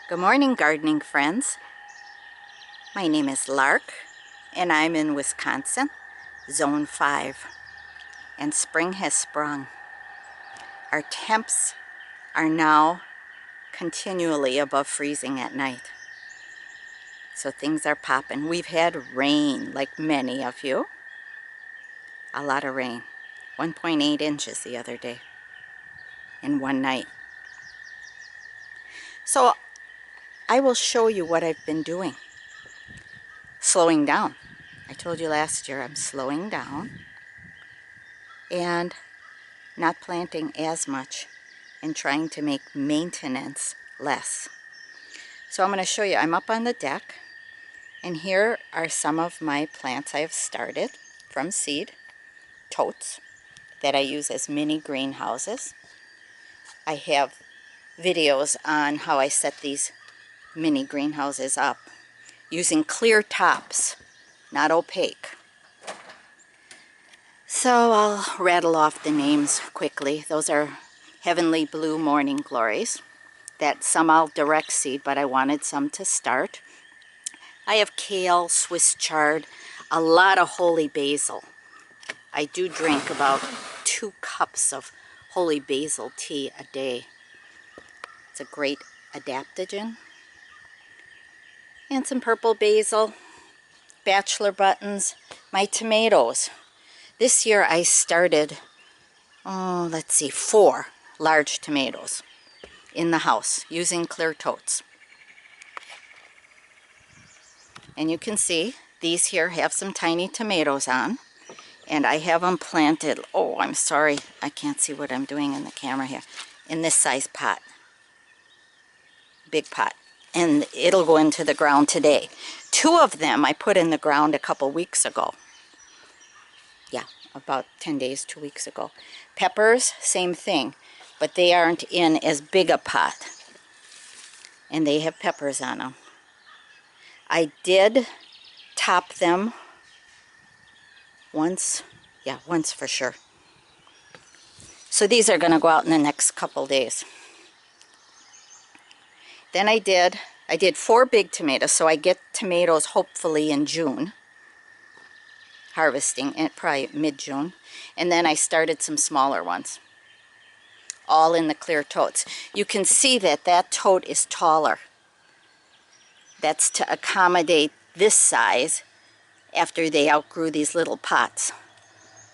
Good morning, gardening friends. My name is Lark, and I'm in Wisconsin, Zone 5, and spring has sprung. Our temps are now continually above freezing at night, so things are popping. We've had rain, like many of you, a lot of rain, 1.8 inches the other day in one night. So I will show you what I've been doing. Slowing down. I told you last year I'm slowing down and not planting as much and trying to make maintenance less. So I'm going to show you. I'm up on the deck, and here are some of my plants I have started from seed, totes, that I use as mini greenhouses. I have videos on how I set these mini greenhouses up using clear tops, not opaque. So I'll rattle off the names quickly. Those are Heavenly Blue Morning Glories. That some I'll direct seed, but I wanted some to start. I have kale, Swiss chard, a lot of holy basil. I do drink about 2 cups of holy basil tea a day. It's a great adaptogen. And some purple basil, bachelor buttons, my tomatoes. This year I started, 4 large tomatoes in the house using clear totes. And you can see these here have some tiny tomatoes on, and I have them planted. Oh, I'm sorry, I can't see what I'm doing in the camera here. In this size pot, big pot, and it'll go into the ground today. 2 of them I put in the ground a couple weeks ago. Yeah, about 10 days, 2 weeks ago. Peppers, same thing, but they aren't in as big a pot, and they have peppers on them. I did top them once for sure. So these are going to go out in the next couple days. Then I did 4 big tomatoes, so I get tomatoes hopefully in June, harvesting at probably mid-June. And then I started some smaller ones, all in the clear totes. You can see that that tote is taller. That's to accommodate this size after they outgrew these little pots.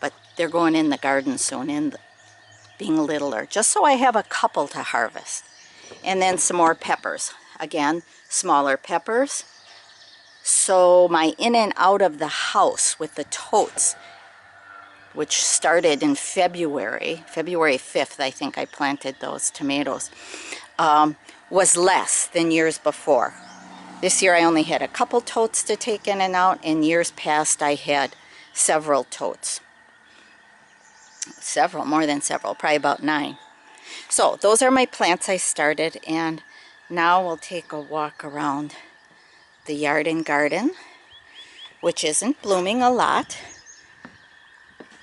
But they're going in the garden soon, and being littler, just so I have a couple to harvest. And then some more peppers. Again, smaller peppers. So my in and out of the house with the totes, which started in February 5th, I think I planted those tomatoes, was less than years before. This year I only had a couple totes to take in and out, and years past I had several totes. Several, more than several, probably about 9. So those are my plants I started, and now we'll take a walk around the yard and garden, which isn't blooming a lot,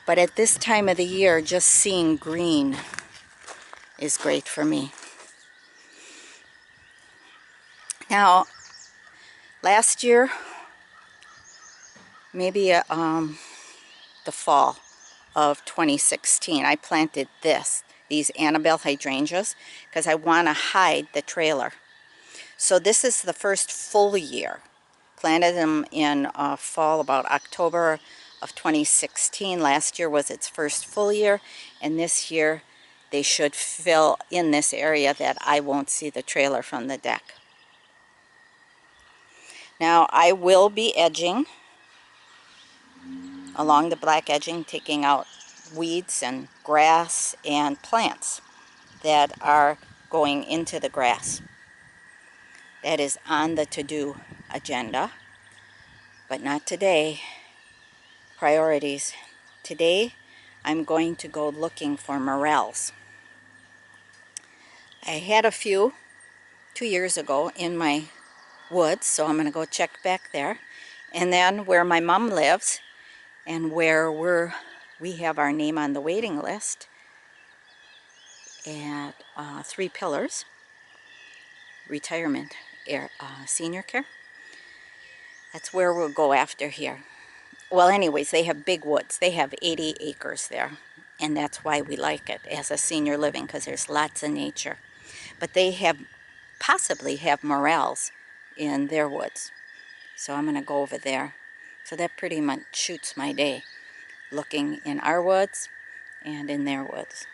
but at this time of the year, just seeing green is great for me. Now, last year, maybe the fall of 2016, I planted these Annabelle hydrangeas, because I want to hide the trailer. So this is the first full year. Planted them in fall, about October of 2016. Last year was its first full year, and this year they should fill in this area that I won't see the trailer from the deck. Now I will be edging along the black edging, taking out weeds and grass and plants that are going into the grass. That is on the to-do agenda, but not today. Priorities. Today I'm going to go looking for morels. I had a few 2 years ago in my woods, so I'm going to go check back there. And then where my mom lives, and where we have our name on the waiting list at 3 Pillars, retirement senior care. That's where we'll go after here. Well, anyways, they have big woods. They have 80 acres there, and that's why we like it as a senior living, because there's lots of nature. But they have possibly have morels in their woods, so I'm going to go over there. So that pretty much shoots my day, looking in our woods and in their woods.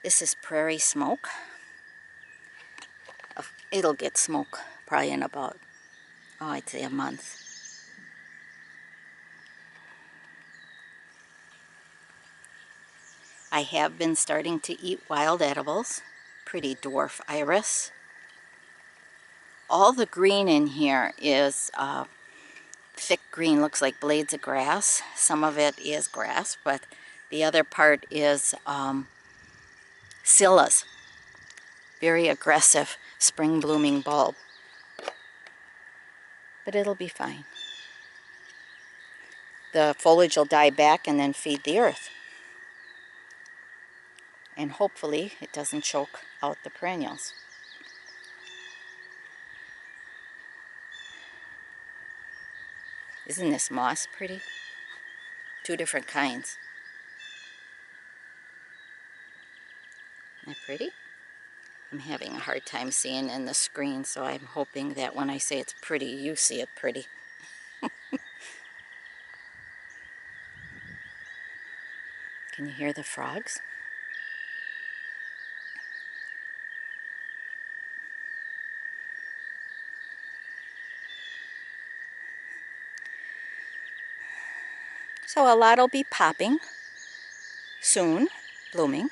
This is prairie smoke. It'll get smoke probably in about, oh, I'd say a month. I have been starting to eat wild edibles. Pretty dwarf iris. All the green in here is thick green, looks like blades of grass. Some of it is grass, but the other part is scillas. Very aggressive spring blooming bulb. But it'll be fine. The foliage will die back and then feed the earth. And hopefully it doesn't choke out the perennials. Isn't this moss pretty? Two different kinds. Isn't that pretty? I'm having a hard time seeing in the screen, so I'm hoping that when I say it's pretty, you see it pretty. Can you hear the frogs? So a lot will be popping soon, blooming.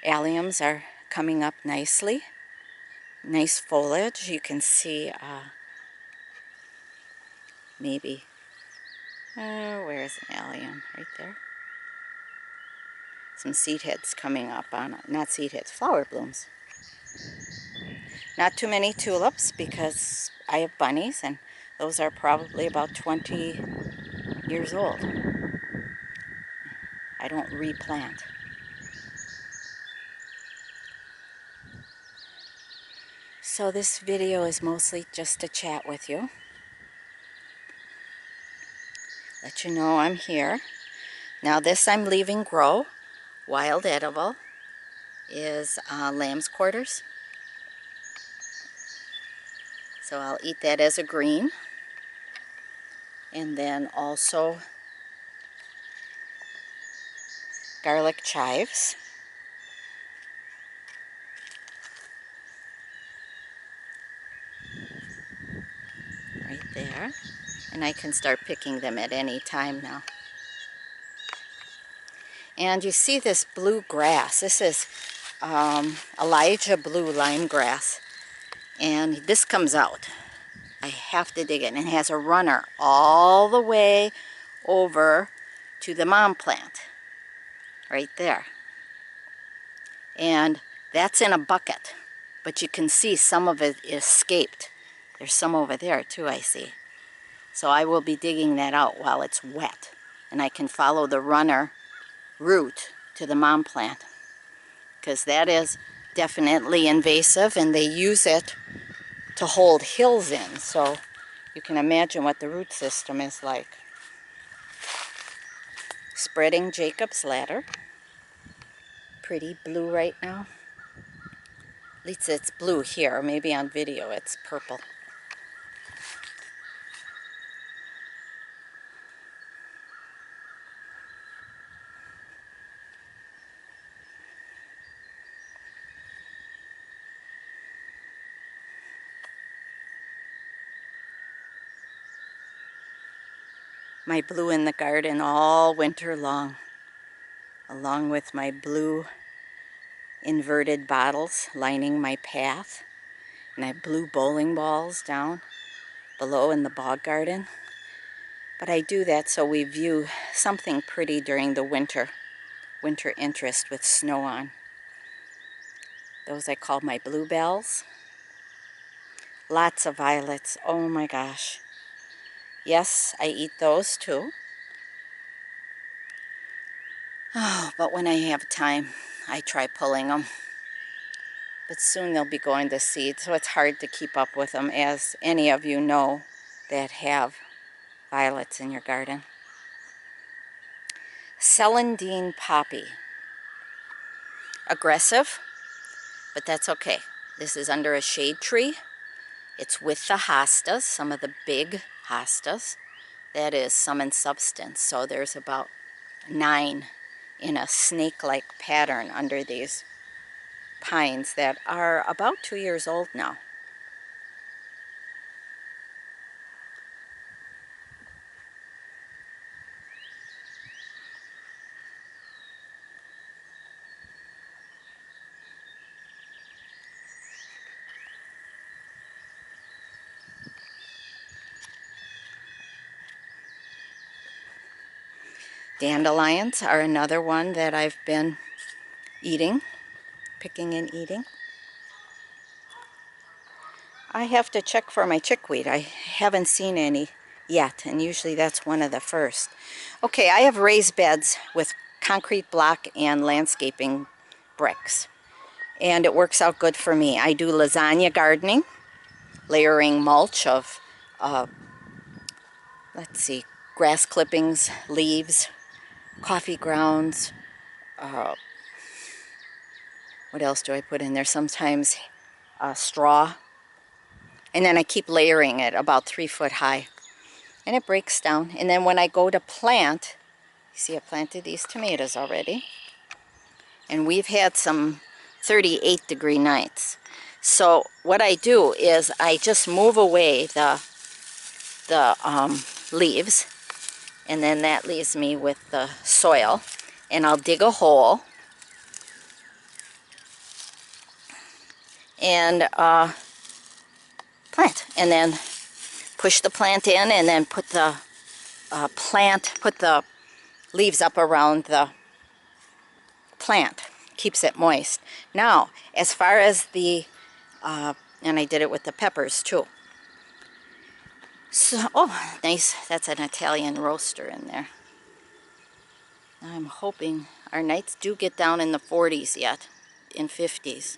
Alliums are coming up nicely. Nice foliage. You can see maybe, where's an allium? Right there. Some seed heads coming up on, not seed heads, flower blooms. Not too many tulips because I have bunnies, and those are probably about 20 years old. I don't replant. So this video is mostly just to chat with you. Let you know I'm here. Now this I'm leaving grow. Wild edible is lamb's quarters. So I'll eat that as a green. And then also garlic chives. Right there. And I can start picking them at any time now. And you see this blue grass. This is Elijah blue lime grass. And this comes out. I have to dig it. And it has a runner all the way over to the mom plant. Right there. And that's in a bucket. But you can see some of it escaped. There's some over there too, I see. So I will be digging that out while it's wet. And I can follow the runner root to the mom plant. Because that is definitely invasive, and they use it to hold hills in. So you can imagine what the root system is like. Spreading Jacob's ladder. Pretty blue right now. At least it's blue here. Maybe on video it's purple. My blue in the garden all winter long, along with my blue inverted bottles lining my path, and I have blue bowling balls down below in the bog garden. But I do that so we view something pretty during the winter interest with snow on. Those I call my bluebells. Lots of violets. Oh my gosh. Yes, I eat those too. Oh, but when I have time, I try pulling them. But soon they'll be going to seed, so it's hard to keep up with them, as any of you know that have violets in your garden. Celandine poppy. Aggressive, but that's okay. This is under a shade tree. It's with the hostas, some of the big hostas. That is sum and substance. So there's about 9 in a snake-like pattern under these pines that are about 2 years old now. Dandelions are another one that I've been eating, picking and eating. I have to check for my chickweed. I haven't seen any yet, and usually that's one of the first. Okay, I have raised beds with concrete block and landscaping bricks, and it works out good for me. I do lasagna gardening, layering mulch of, let's see, grass clippings, leaves, coffee grounds. What else do I put in there? Sometimes straw. And then I keep layering it about 3 foot high. And it breaks down. And then when I go to plant, you see I planted these tomatoes already. And we've had some 38-degree nights. So what I do is I just move away the leaves. And then that leaves me with the soil. And I'll dig a hole. And plant. And then push the plant in and then put the leaves up around the plant. Keeps it moist. Now, as far as the, and I did it with the peppers too. So, oh, nice. That's an Italian roaster in there. I'm hoping our nights do get down in the 40s yet, in 50s.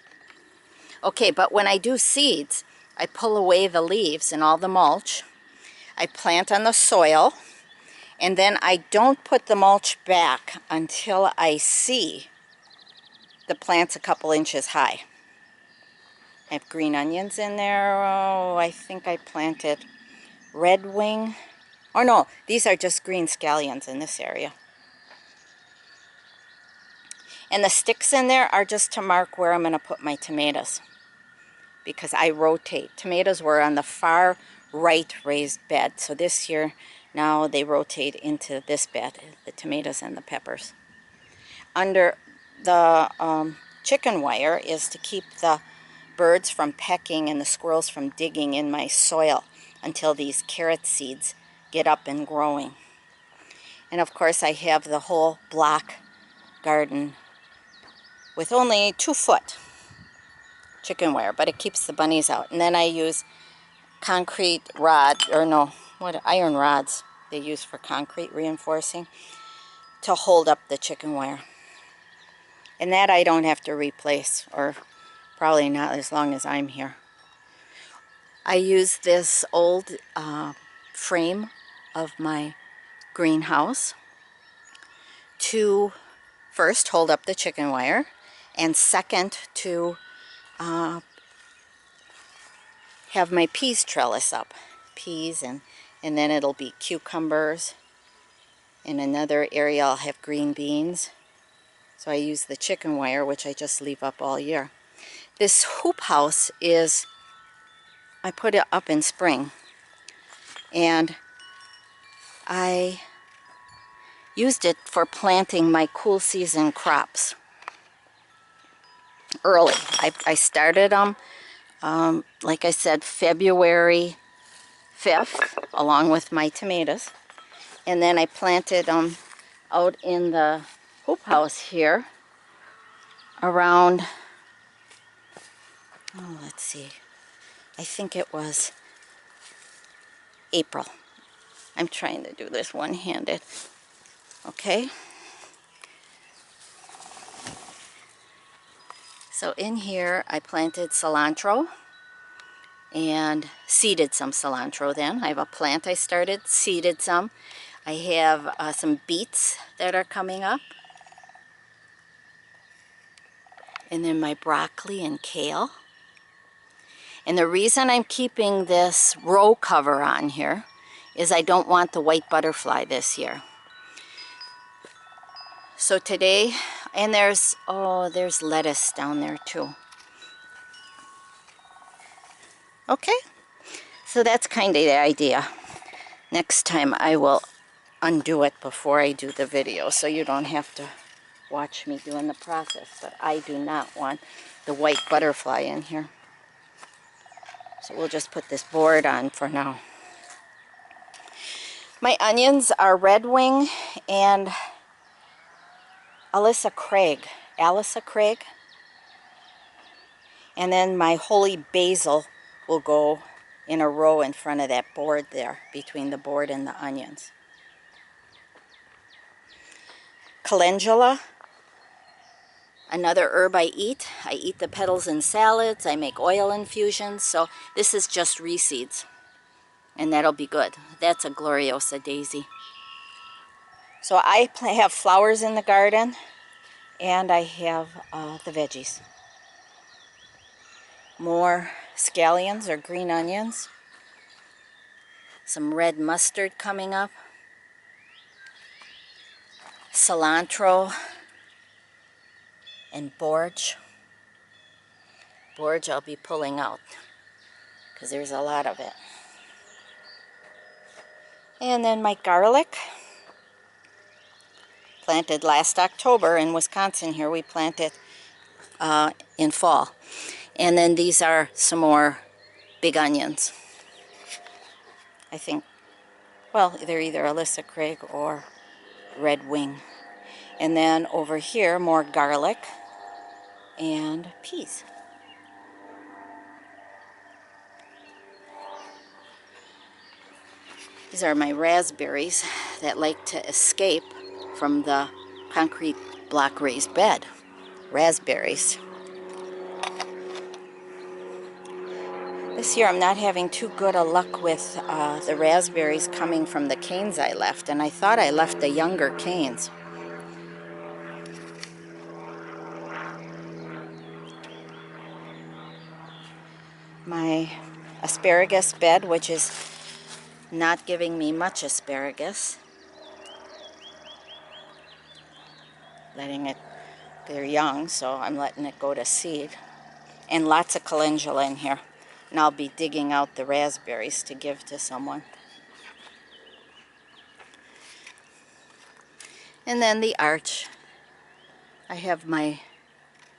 Okay, but when I do seeds, I pull away the leaves and all the mulch. I plant on the soil, and then I don't put the mulch back until I see the plant's a couple inches high. I have green onions in there. Oh, I think I planted red wing. Oh no, these are just green scallions in this area. And the sticks in there are just to mark where I'm going to put my tomatoes, because I rotate. Tomatoes were on the far right raised bed, so this year now they rotate into this bed, the tomatoes and the peppers. Under the chicken wire is to keep the birds from pecking and the squirrels from digging in my soil until these carrot seeds get up and growing. And of course I have the whole block garden with only 2 foot chicken wire, but it keeps the bunnies out. And then I use concrete rod, or no, what, iron rods they use for concrete reinforcing to hold up the chicken wire. And that I don't have to replace, or probably not as long as I'm here. I use this old frame of my greenhouse to first hold up the chicken wire, and second to have my peas trellis up. Peas, and then it'll be cucumbers. In another area I'll have green beans. So I use the chicken wire, which I just leave up all year. This hoop house is, I put it up in spring, and I used it for planting my cool season crops early. I started them, like I said, February 5th, along with my tomatoes. And then I planted them out in the hoop house here around, oh, let's see, I think it was April. I'm trying to do this one-handed. Okay. So in here I planted cilantro and seeded some cilantro then. I have a plant I started, seeded some. I have some beets that are coming up. And then my broccoli and kale. And the reason I'm keeping this row cover on here is I don't want the white butterfly this year. So today, and there's lettuce down there too. Okay, so that's kind of the idea. Next time I will undo it before I do the video so you don't have to watch me doing the process. But I do not want the white butterfly in here. So we'll just put this board on for now. My onions are Red Wing and Alyssa Craig. And then my holy basil will go in a row in front of that board there, between the board and the onions. Calendula, another herb I eat. I eat the petals in salads. I make oil infusions. So this is just reseeds. And that'll be good. That's a Gloriosa daisy. So I have flowers in the garden. And I have the veggies. More scallions or green onions. Some red mustard coming up. Cilantro. And borage. Borage I'll be pulling out because there's a lot of it. And then my garlic. Planted last October in Wisconsin here. We planted in fall. And then these are some more big onions. I think, well, they're either Alyssa Craig or Red Wing. And then over here, more garlic and peas. These are my raspberries that like to escape from the concrete block raised bed. Raspberries. This year I'm not having too good a luck with the raspberries coming from the canes I left, and I thought I left the younger canes. My asparagus bed, which is not giving me much asparagus. They're young, so I'm letting it go to seed. And lots of calendula in here. And I'll be digging out the raspberries to give to someone. And then the arch. I have my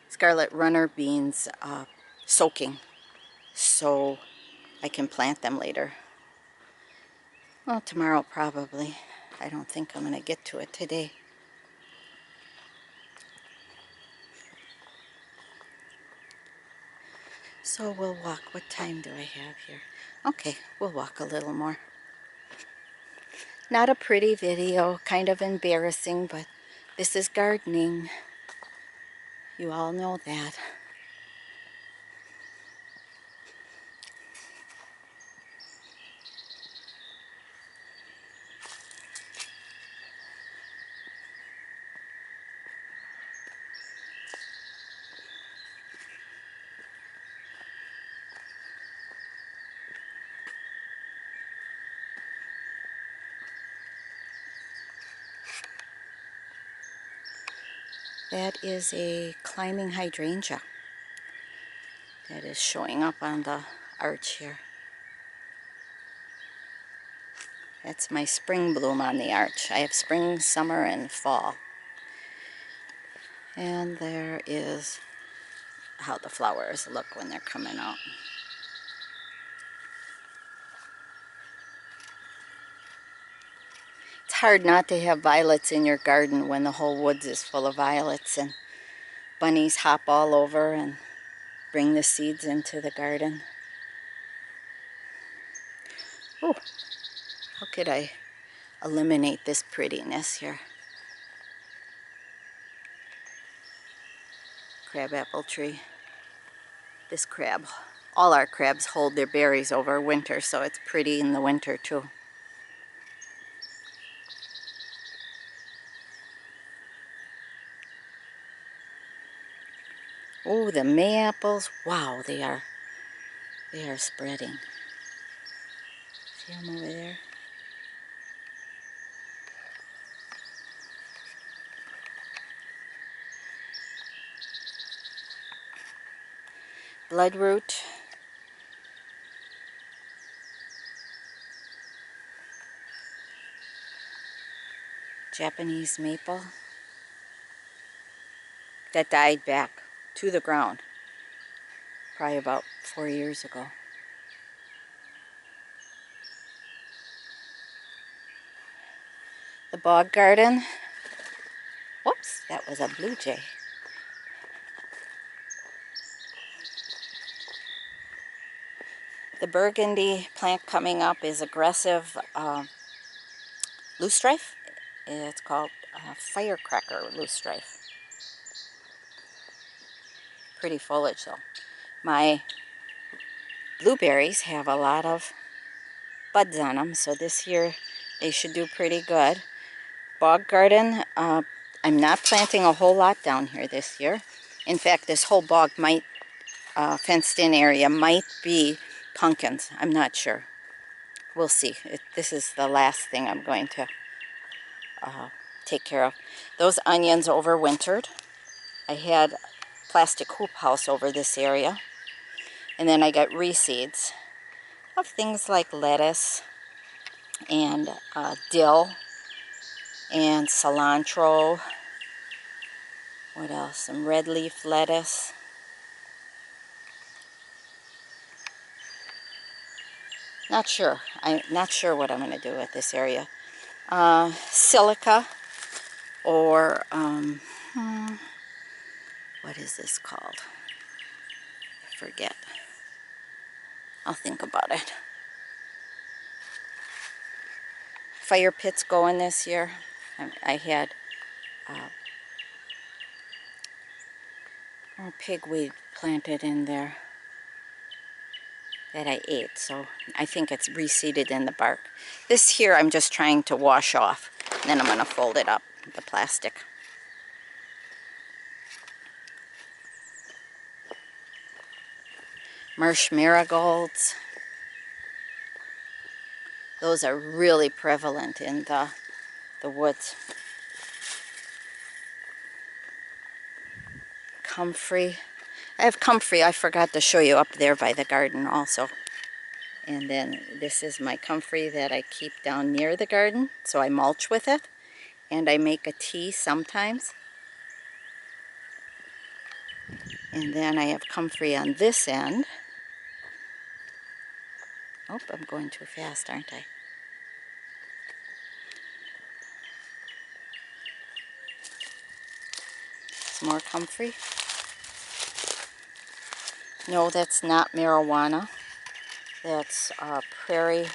scarlet runner beans soaking so I can plant them later. Well, tomorrow probably. I don't think I'm going to get to it today. So we'll walk. What time do I have here? Okay, we'll walk a little more. Not a pretty video, kind of embarrassing, but this is gardening. You all know that. That is a climbing hydrangea that is showing up on the arch here. That's my spring bloom on the arch. I have spring, summer, and fall. And there is how the flowers look when they're coming out. It's hard not to have violets in your garden when the whole woods is full of violets and bunnies hop all over and bring the seeds into the garden. Oh, how could I eliminate this prettiness here? Crabapple tree. This crab, all our crabs hold their berries over winter, so it's pretty in the winter too. Oh, the mayaples, wow, they are spreading. See them over there? Bloodroot. Japanese maple. That died back to the ground probably about 4 years ago. The bog garden. Whoops, that was a blue jay. The burgundy plant coming up is aggressive loosestrife. It's called firecracker loosestrife. Pretty foliage though. My blueberries have a lot of buds on them, so this year they should do pretty good. Bog garden, I'm not planting a whole lot down here this year. In fact, this whole bog might, fenced in area might be pumpkins. I'm not sure. We'll see. This is the last thing I'm going to take care of. Those onions overwintered. I had plastic hoop house over this area. And then I got reseeds of things like lettuce and dill and cilantro. What else? Some red leaf lettuce. Not sure. I'm not sure what I'm going to do with this area. Silica or what is this called? I forget. I'll think about it. Fire pits going this year. I had pigweed planted in there that I ate, so I think it's reseeded in the bark. This here I'm just trying to wash off, and then I'm going to fold it up, the plastic. Marsh marigolds. Those are really prevalent in the woods. Comfrey. I have comfrey, I forgot to show you, up there by the garden also. And then this is my comfrey that I keep down near the garden, so I mulch with it. And I make a tea sometimes. And then I have comfrey on this end. Oh, I'm going too fast, aren't I? Some more comfrey. No, that's not marijuana. That's prairie,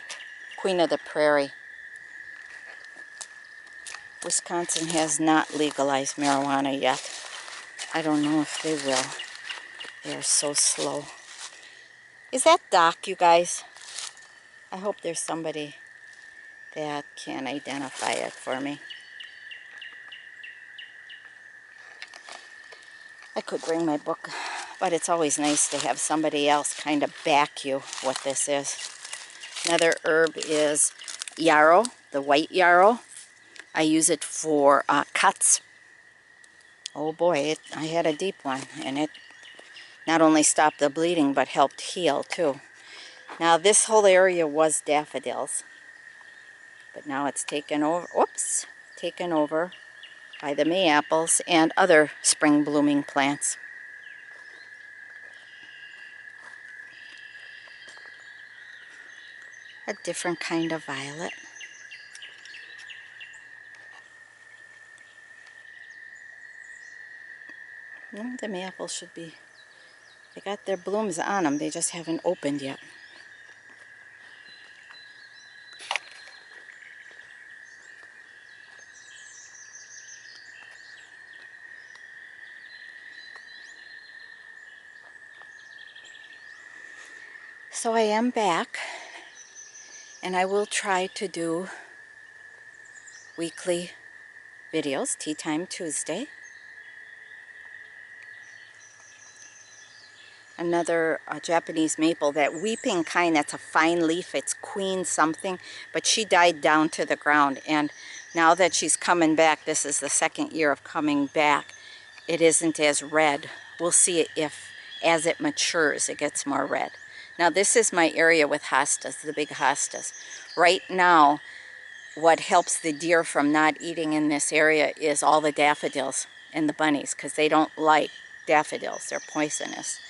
Queen of the Prairie. Wisconsin has not legalized marijuana yet. I don't know if they will. They are so slow. Is that Doc, you guys? I hope there's somebody that can identify it for me. I could bring my book, but it's always nice to have somebody else kind of back you what this is. Another herb is yarrow, the white yarrow. I use it for cuts. Oh boy, I had a deep one, and it not only stopped the bleeding, but helped heal too. Now this whole area was daffodils, but now it's taken over, whoops, taken over by the mayaples and other spring blooming plants. A different kind of violet. The mayaples should be, they got their blooms on them, they just haven't opened yet. So I am back, and I will try to do weekly videos, Tea Time Tuesday. Another Japanese maple, that weeping kind, that's a fine leaf. It's queen something, but she died down to the ground. And now that she's coming back, this is the second year of coming back, it isn't as red. We'll see if, as it matures, it gets more red. Now this is my area with hostas, the big hostas. Right now, what helps the deer from not eating in this area is all the daffodils and the bunnies, because they don't like daffodils. They're poisonous.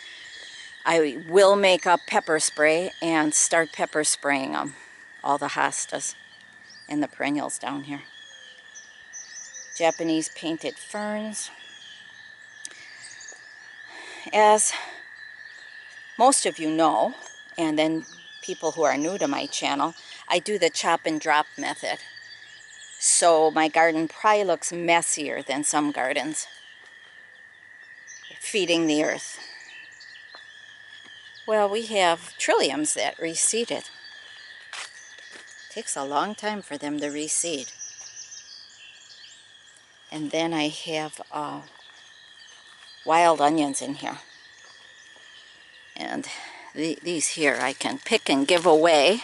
I will make up pepper spray and start pepper spraying them, all the hostas and the perennials down here. Japanese painted ferns. As most of you know, and then people who are new to my channel, I do the chop and drop method. So my garden probably looks messier than some gardens. Feeding the earth. Well, we have trilliums that reseeded. Takes a long time for them to reseed. And then I have wild onions in here. And these here I can pick and give away.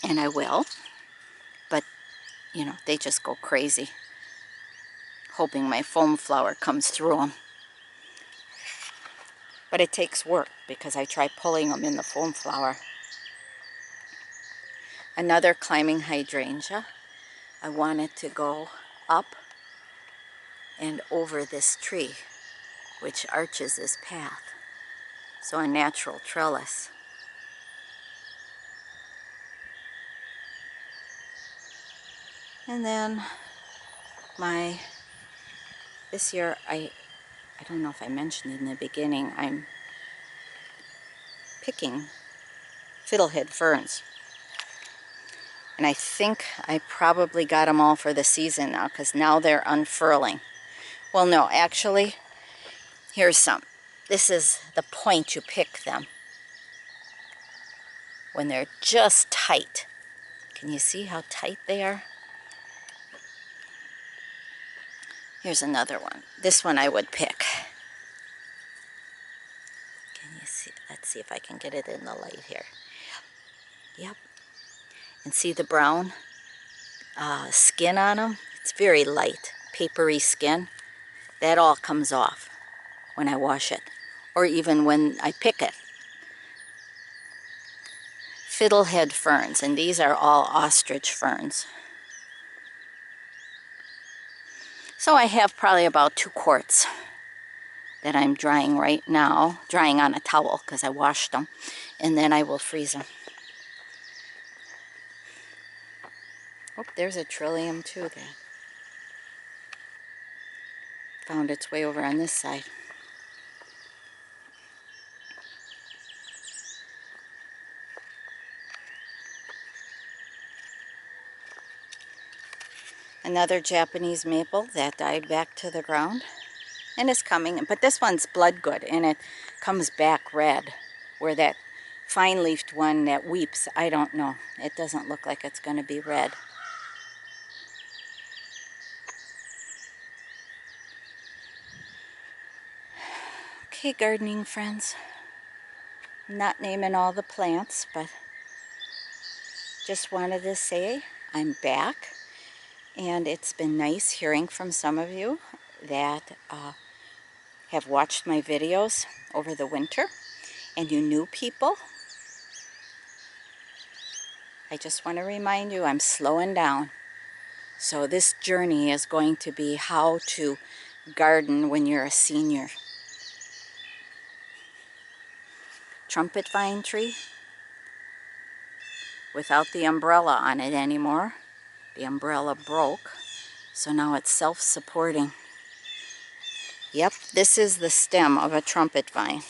And I will. But, you know, they just go crazy. Hoping my foam flower comes through them. But it takes work because I try pulling them in the foam flower. Another climbing hydrangea. I wanted to go up and over this tree, which arches this path. So a natural trellis. And then this year, I don't know if I mentioned in the beginning, I'm picking fiddlehead ferns. And I think I probably got them all for the season now, because now they're unfurling. Well, no, actually, here's some. This is the point you pick them. When they're just tight. Can you see how tight they are? Here's another one. This one I would pick. Can you see? Let's see if I can get it in the light here. Yep. And see the brown skin on them? It's very light, papery skin. That all comes off when I wash it, or even when I pick it. Fiddlehead ferns, and these are all ostrich ferns. So I have probably about 2 quarts that I'm drying right now, drying on a towel because I washed them, and then I will freeze them. Oh, there's a trillium too there. Found its way over on this side. Another Japanese maple that died back to the ground and is coming, but this one's blood good and it comes back red, where that fine-leafed one that weeps, I don't know. It doesn't look like it's going to be red. Okay, gardening friends. I'm not naming all the plants, but just wanted to say I'm back. And it's been nice hearing from some of you that have watched my videos over the winter. And you new people, I just want to remind you I'm slowing down. So this journey is going to be how to garden when you're a senior. Trumpet vine tree without the umbrella on it anymore. The umbrella broke, so now it's self-supporting. Yep, this is the stem of a trumpet vine.